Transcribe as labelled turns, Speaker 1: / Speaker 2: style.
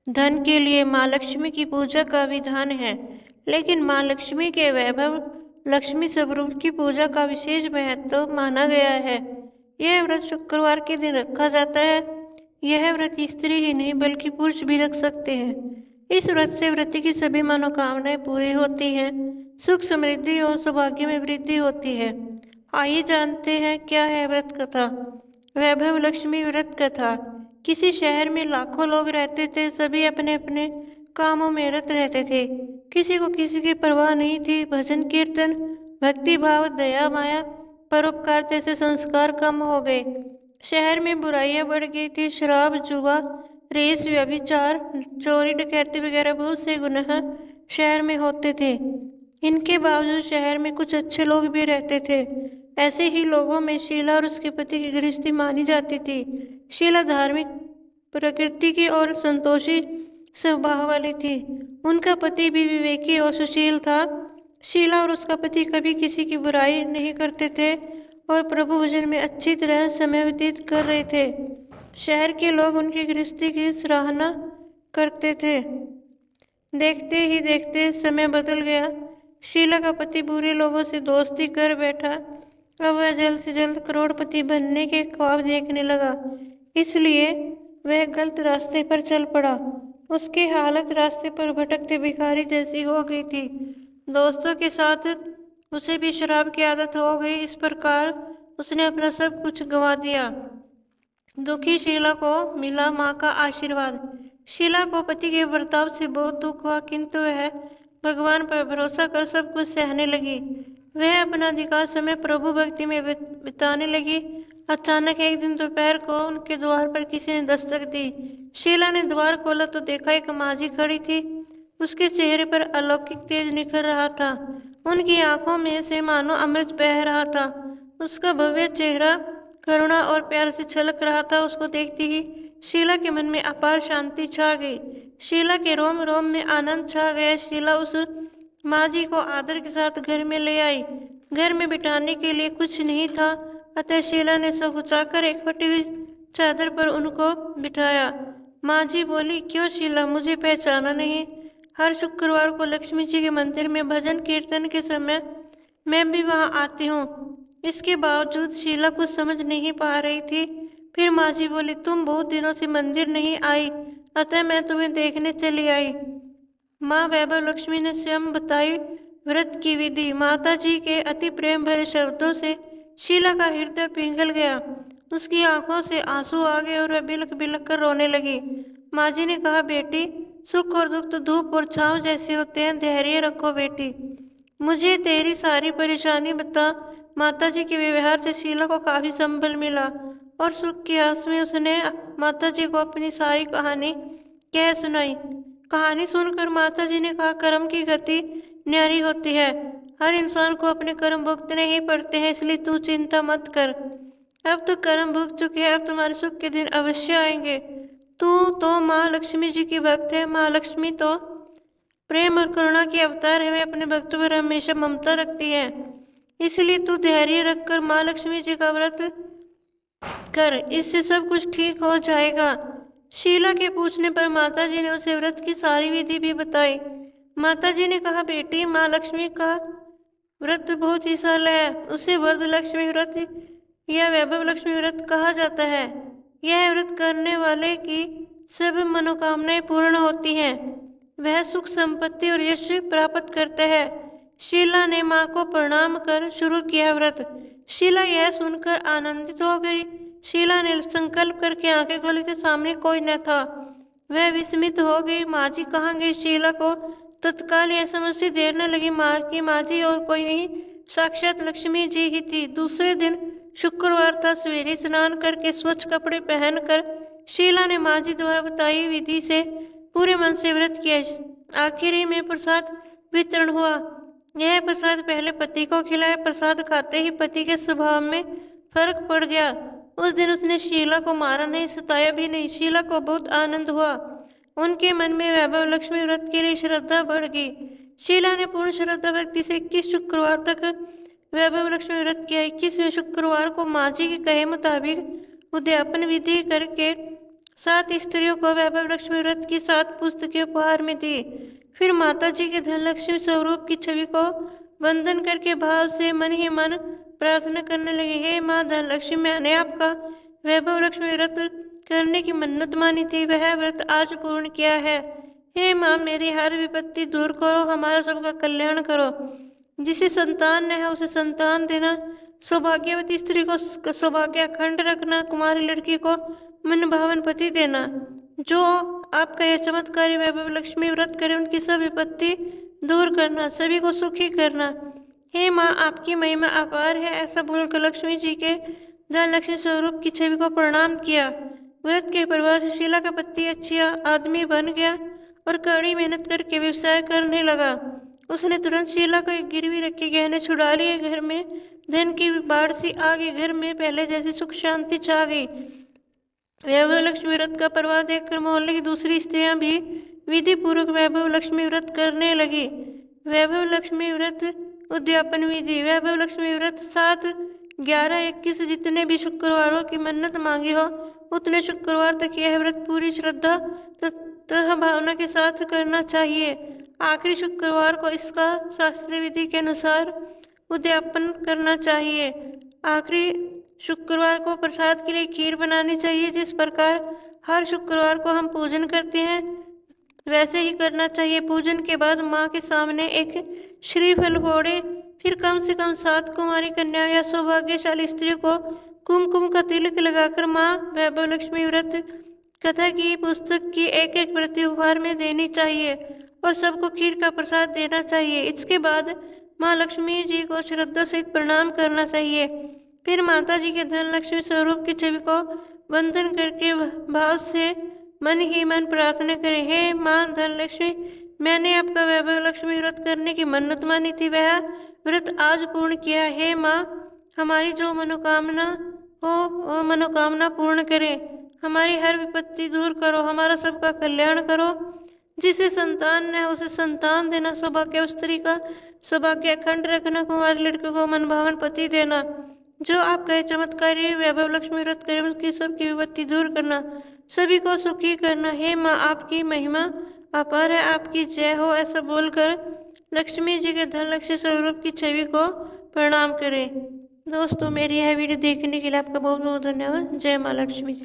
Speaker 1: धन के लिए माँ लक्ष्मी की पूजा का विधान है, लेकिन माँ लक्ष्मी के वैभव लक्ष्मी स्वरूप की पूजा का विशेष महत्व माना गया है। यह व्रत शुक्रवार के दिन रखा जाता है। यह व्रत स्त्री ही नहीं बल्कि पुरुष भी रख सकते हैं। इस व्रत से व्रत की सभी मनोकामनाएं पूरी होती हैं, सुख समृद्धि और सौभाग्य में वृद्धि होती है। आइए जानते हैं क्या है व्रत कथा। वैभव लक्ष्मी व्रत कथा। किसी शहर में लाखों लोग रहते थे। सभी अपने अपने कामों में रत रहते थे। किसी को किसी की परवाह नहीं थी। भजन कीर्तन, भक्ति भाव, दया माया, परोपकार जैसे संस्कार कम हो गए। शहर में बुराइयां बढ़ गई थी। शराब, जुआ, रेस, व्यभिचार, चोरी, डकैती वगैरह बहुत से गुनाह शहर में होते थे। इनके बावजूद शहर में कुछ अच्छे लोग भी रहते थे। ऐसे ही लोगों में शीला और उसके पति की गृहस्थी मानी जाती थी। शीला धार्मिक प्रकृति की और संतोषी स्वभाव वाली थी। उनका पति भी विवेकी और सुशील था। शीला और उसका पति कभी किसी की बुराई नहीं करते थे और प्रभु भजन में अच्छी तरह समय व्यतीत कर रहे थे। शहर के लोग उनकी गृहस्थी की सराहना करते थे। देखते ही देखते समय बदल गया। शीला का पति बुरे लोगों से दोस्ती कर बैठा। अब वह जल्द से जल्द करोड़पति बनने के ख्वाब देखने लगा, इसलिए वह गलत रास्ते पर चल पड़ा। उसकी हालत रास्ते पर भटकते भिखारी जैसी हो गई थी। दोस्तों के साथ उसे भी शराब की आदत हो गई। इस प्रकार उसने अपना सब कुछ गंवा दिया। दुखी शीला को मिला माँ का आशीर्वाद। शीला को पति के बर्ताव से बहुत दुख हुआ, किंतु वह भगवान पर भरोसा कर सब कुछ सहने लगी। वह अपना अधिकांश समय प्रभु भक्ति में बिताने लगी। अचानक एक दिन दोपहर को उनके द्वार पर किसी ने दस्तक दी। शीला ने द्वार खोला तो देखा एक माँझी खड़ी थी। उसके चेहरे पर अलौकिक तेज निखर रहा था। उनकी आंखों में से मानो अमृत बह रहा था। उसका भव्य चेहरा करुणा और प्यार से छलक रहा था। उसको देखते ही शीला के मन में अपार शांति छा गई। शीला के रोम रोम में आनंद छा गया। शीला उस माँझी को आदर के साथ घर में ले आई। घर में बिठाने के लिए कुछ नहीं था, अतः शीला ने सकुचाकर एक फटी हुई चादर पर उनको बिठाया। माँझी बोली, क्यों शीला, मुझे पहचाना नहीं? हर शुक्रवार को लक्ष्मी जी के मंदिर में भजन कीर्तन के समय मैं भी वहां आती हूँ। इसके बावजूद शीला कुछ समझ नहीं पा रही थी। फिर माँझी बोली, तुम बहुत दिनों से मंदिर नहीं आई, अतः मैं तुम्हें देखने चली आई। माँ वैभव लक्ष्मी ने स्वयं बताई व्रत की विधि। माता जी के अति प्रेम भरे शब्दों से शीला का हृदय पिघल गया। उसकी आंखों से आंसू आ गए और वह बिलख बिलख कर रोने लगी। माँ जी ने कहा, बेटी, सुख और दुख तो धूप और छांव जैसे होते हैं, धैर्य रखो बेटी। मुझे तेरी सारी परेशानी बता। माता जी के व्यवहार से शीला को काफी संबल मिला और सुख की आस में उसने माता जी को अपनी सारी कहानी कह सुनाई। कहानी सुनकर माता जी ने कहा, कर्म की गति न्यारी होती है। हर इंसान को अपने कर्म भुगतने ही पड़ते हैं, इसलिए तू चिंता मत कर। अब तो कर्म भुग चुके हैं, अब तुम्हारे सुख के दिन अवश्य आएंगे। तू तो माँ लक्ष्मी जी की भक्त है। माँ लक्ष्मी तो प्रेम और करुणा की अवतार है। वे अपने भक्तों पर हमेशा ममता रखती है, इसलिए तू धैर्य रखकर माँ लक्ष्मी जी का व्रत कर, इससे सब कुछ ठीक हो जाएगा। शीला के पूछने पर माता जी ने उसे व्रत की सारी विधि भी बताई। माता जी ने कहा, बेटी, माँ लक्ष्मी का व्रत बहुत ही सरल है। उसे वरद लक्ष्मी व्रत या वैभव लक्ष्मी व्रत कहा जाता है। यह व्रत करने वाले की सब मनोकामनाएं पूर्ण होती हैं। वह सुख संपत्ति और यश प्राप्त करता है। शीला ने माँ को प्रणाम कर शुरू किया व्रत। शीला यह सुनकर आनंदित हो गई। शीला ने संकल्प करके आंखें खोली तो सामने कोई न था। वह विस्मित हो गई। माँ जी कहाँ गई? शीला को तत्काल यह समझ देर न लगी। माँ जी और कोई नहीं, साक्षात लक्ष्मी जी ही थी। दूसरे दिन शुक्रवार था। सवेरे स्नान करके स्वच्छ कपड़े पहनकर शीला ने माँ जी द्वारा बताई विधि से पूरे मन से व्रत किया। आखिरी में प्रसाद वितरण हुआ। यह प्रसाद पहले पति को खिलाया। प्रसाद खाते ही पति के स्वभाव में फर्क पड़ गया। उस दिन उसने शीला को मारा नहीं, सताया भी नहीं। शीला को बहुत आनंद हुआ। उनके मन में वैभव लक्ष्मी व्रत के लिए श्रद्धा बढ़ गई। शीला ने पूर्ण श्रद्धा भक्ति से 21 शुक्रवार तक वैभव लक्ष्मी व्रत किया। 21वें शुक्रवार को माँ जी के कहे मुताबिक उद्यापन विधि करके 7 स्त्रियों को वैभव लक्ष्मी व्रत की 7 पुस्तकें उपहार में दी। फिर माता जी के धनलक्ष्मी स्वरूप की छवि को वंदन करके भाव से मन ही मन प्रार्थना करने लगे, हे माँ धनलक्ष्मी, मैंने आपका वैभव लक्ष्मी व्रत करने की मन्नत मानी थी, वह व्रत आज पूर्ण किया है। हे माँ, मेरी हर विपत्ति दूर करो, हमारा सबका कल्याण करो। जिसे संतान न है उसे संतान देना, सौभाग्यवती स्त्री को सौभाग्य अखंड रखना, कुमारी लड़की को मन भावन पति देना। जो आपका यह चमत्कारी वैभव लक्ष्मी व्रत करे उनकी सब विपत्ति दूर करना, सभी को सुखी करना। हे माँ, आपकी महिमा अपार है। ऐसा बोलकर लक्ष्मी जी के धनलक्ष्मी स्वरूप की छवि को प्रणाम किया। व्रत के प्रभाव से शीला का पति अच्छा आदमी बन गया और कड़ी मेहनत करके व्यवसाय करने लगा। उसने तुरंत शीला को एक गिरवी रख के गहने छुड़ा लिए। घर में धन की बाढ़ सी आ गई। घर में पहले जैसी सुख शांति छा गई। वैभव लक्ष्मी व्रत का प्रभाव देखकर मोहल्ले की दूसरी स्त्रियां भी विधि पूर्वक वैभव लक्ष्मी व्रत करने लगी। वैभव लक्ष्मी व्रत उद्यापन विधि। वैभव लक्ष्मी व्रत 7, 11, 21 जितने भी शुक्रवारों की मन्नत मांगी हो उतने शुक्रवार तक यह व्रत पूरी श्रद्धा तथा भावना के साथ करना चाहिए। आखिरी शुक्रवार को इसका शास्त्रीय विधि के अनुसार उद्यापन करना चाहिए। आखिरी शुक्रवार को प्रसाद के लिए खीर बनानी चाहिए। जिस प्रकार हर शुक्रवार को हम पूजन करते हैं वैसे ही करना चाहिए। पूजन के बाद माँ के सामने एक श्रीफल फोड़े, फिर कम से कम 7 कुमारी कन्या या सौभाग्यशाली स्त्री को कुमकुम का तिलक लगाकर माँ वैभव लक्ष्मी व्रत कथा की पुस्तक की एक प्रति उपहार में देनी चाहिए और सबको खीर का प्रसाद देना चाहिए। इसके बाद माँ लक्ष्मी जी को श्रद्धा सहित प्रणाम करना चाहिए। फिर माता जी के धन लक्ष्मी स्वरूप की छवि को वंदन करके भाव से मन ही मन प्रार्थना करें, हे माँ धनलक्ष्मी, मैंने आपका वैभव लक्ष्मी व्रत करने की मन्नत मानी थी, वह व्रत आज पूर्ण किया। हे माँ, हमारी जो मनोकामना हो वो मनोकामना पूर्ण करे, हमारी हर विपत्ति दूर करो, हमारा सबका कल्याण करो। जिसे संतान न है उसे संतान देना, सौभाग्य स्त्री का सौभाग्य अखंड रखना, कुंवारी लड़की को मनभावन पति देना। जो आपका चमत्कारी वैभव लक्ष्मी व्रत करे उसकी सबकी विपत्ति दूर करना, सभी को सुखी करना। हे माँ, आपकी महिमा अपार है, आपकी जय हो। ऐसा बोलकर लक्ष्मी जी के धन लक्ष्मी स्वरूप की छवि को प्रणाम करें। दोस्तों, मेरी यह वीडियो देखने के लिए आपका बहुत बहुत धन्यवाद। जय माँ लक्ष्मी।